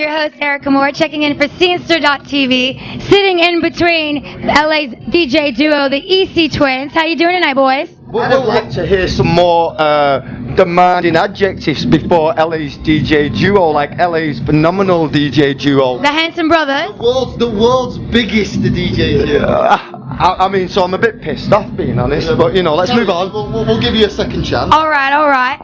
your host, Erica Moore, checking in for Scenester.tv, sitting in between LA's DJ duo, the EC Twins. How you doing tonight, boys? I'd like to hear some more demanding adjectives before LA's DJ duo, like LA's phenomenal DJ duo. The Handsome Brothers. The world's biggest DJ duo. I mean, so I'm a bit pissed off, being honest, but you know, let's move on. We'll give you a second chance. All right.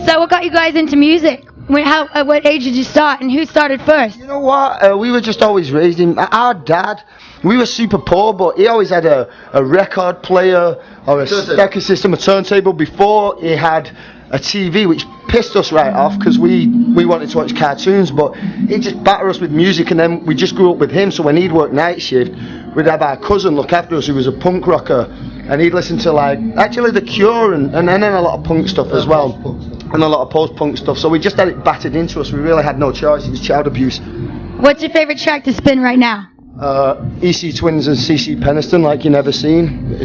So what got you guys into music? At what age did you start, and who started first? You know what? We were just always raised in. Our dad, we were super poor, but he always had a record player or a speaker system, a turntable, before he had a TV, which pissed us right off because we wanted to watch cartoons, but he'd just batter us with music, and then we just grew up with him. So when he'd work night shift, we'd have our cousin look after us, who was a punk rocker, and he'd listen to actually The Cure and then a lot of punk stuff as well, and a lot of post-punk stuff. So we just had it battered into us. We really had no choice. It was child abuse. What's your favorite track to spin right now? EC Twins and CC Peniston, Like You Never Seen.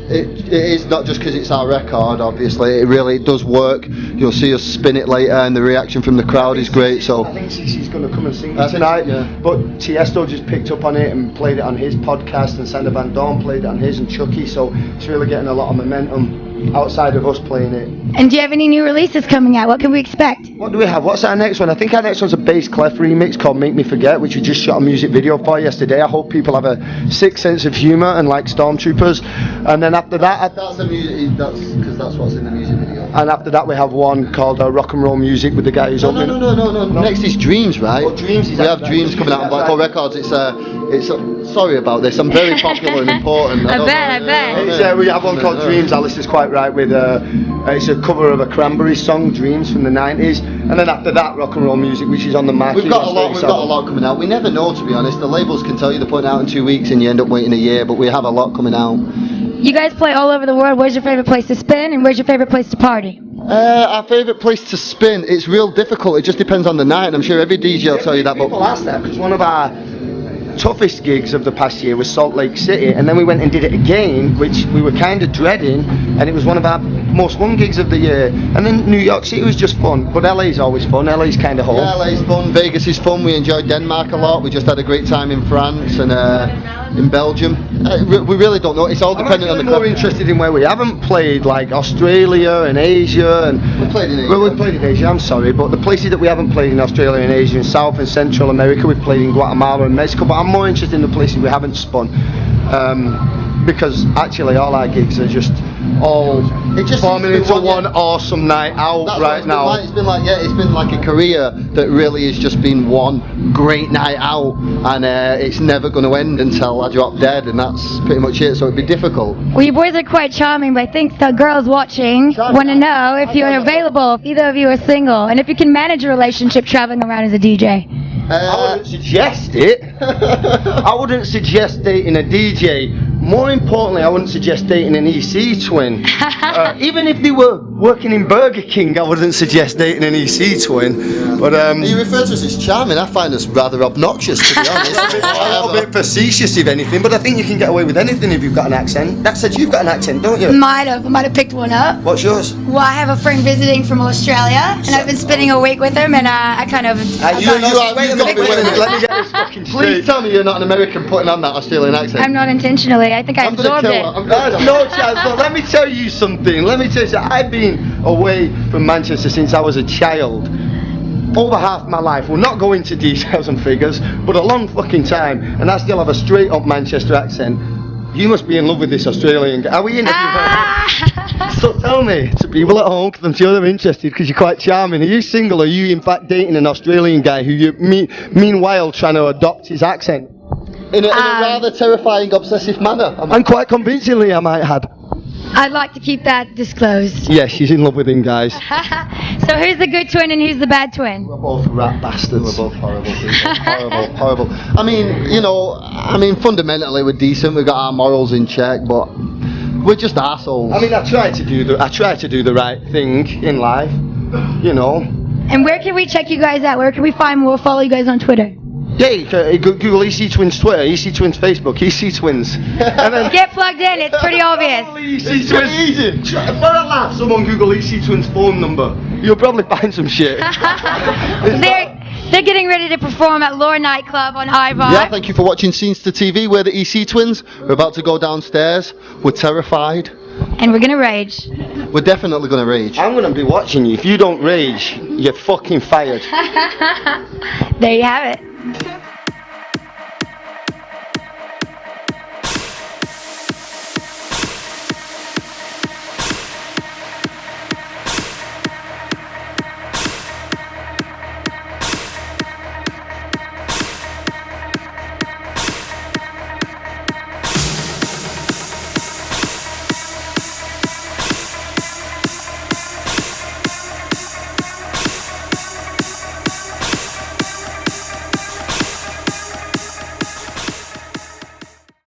It is not just because it's our record, obviously. It really does work. You'll see us spin it later, and the reaction from the crowd is great. So I think CC's going to come and sing it tonight. Yeah. But Tiesto just picked up on it and played it on his podcast, and Sander Van Doorn played it on his, and Chucky. So it's really getting a lot of momentum outside of us playing it. And do you have any new releases coming out? What can we expect? What do we have? What's our next one? I think our next one's a Bass Clef remix called Make Me Forget, which we just shot a music video for yesterday. I hope people have a sick sense of humour and like Stormtroopers. And then after that... That's what's in the music video. And after that we have one called Rock and Roll Music with the guy who's opening... No. Next is Dreams, right? Oh, Dreams. We have Dreams coming out on Black Hole Records. It's sorry about this. I'm very popular and important. I bet. We have one called Dreams. Alice is quite right with it's a cover of a Cranberries song, Dreams, from the 90s, and then after that Rock and Roll Music, which is on the market. We've got a lot coming out. We never know, to be honest. The labels can tell you they're putting out in 2 weeks and you end up waiting a year, but we have a lot coming out. You guys play all over the world. Where's your favorite place to spin, and where's your favorite place to party? Our favourite place to spin, it's real difficult. It just depends on the night, and I'm sure every DJ will tell you that. People ask that because one of our toughest gigs of the past year was Salt Lake City, and then we went and did it again, which we were kind of dreading, and it was one of our most fun gigs of the year. And then New York City was just fun, but LA's always fun. LA's kind of home. Yeah, LA's fun. Vegas is fun. We enjoyed Denmark a lot. We just had a great time in France and in Belgium. We really don't know. It's all dependent on the club. I'm more interested in where we haven't played, like Australia and Asia. And we played in Asia. Well, we played in Asia, I'm sorry, but the places that we haven't played in Australia and Asia, in South and Central America, we've played in Guatemala and Mexico, but I'm more interested in the places we haven't spun, because actually all our gigs are just forming into one awesome night out right now. It's been like a career that really has just been one great night out, and it's never going to end until I drop dead, and that's pretty much it. So it'd be difficult. Well, you boys are quite charming, but I think the girls watching want to know if you're available, if either of you are single, and if you can manage a relationship traveling around as a DJ. I wouldn't suggest it. I wouldn't suggest dating a DJ. More importantly, I wouldn't suggest dating an EC twin. Even if they were working in Burger King, I wouldn't suggest dating an EC twin. But you refer to us as charming. I find us rather obnoxious, to be honest. A little bit facetious, if anything. But I think you can get away with anything if you've got an accent. That said, you've got an accent, don't you? I might have picked one up. What's yours? Well, I have a friend visiting from Australia, and I've been spending a week with him, and I kind of. Wait a minute. Let me get this fucking straight. Please tell me you're not an American putting on that Australian accent. I'm not intentionally. I think I absorbed it. There's no chance. But let me tell you something. I've been away from Manchester since I was a child. Over half my life. We'll not go into details and figures, but a long fucking time, and I still have a straight up Manchester accent. You must be in love with this Australian guy. Are we in? So tell me, to people at home, because I'm sure they're interested, because you're quite charming. Are you single, or are you in fact dating an Australian guy who you meanwhile trying to adopt his accent? In a rather terrifying, obsessive manner. And quite convincingly, I might add. I'd like to keep that disclosed. Yes, she's in love with him, guys. So who's the good twin and who's the bad twin? We're both rat bastards. We're both horrible people. horrible. I mean, fundamentally we're decent. We've got our morals in check, but we're just assholes. I mean, I try to do the right thing in life, you know. And where can we check you guys out? Where can we find more? Follow you guys on Twitter. Yeah, you can Google EC Twins Twitter, EC Twins Facebook, EC Twins. And then get plugged in, it's pretty obvious. EC Twins. Easy. For a laugh, someone Google EC Twins phone number. You'll probably find some shit. There They're getting ready to perform at Lore Nightclub on Ivar. Yeah, thank you for watching Scenes to TV. We're the EC twins. We're about to go downstairs. We're terrified. And we're gonna rage. We're definitely going to rage. I'm gonna be watching you. If you don't rage, you're fucking fired. There you have it.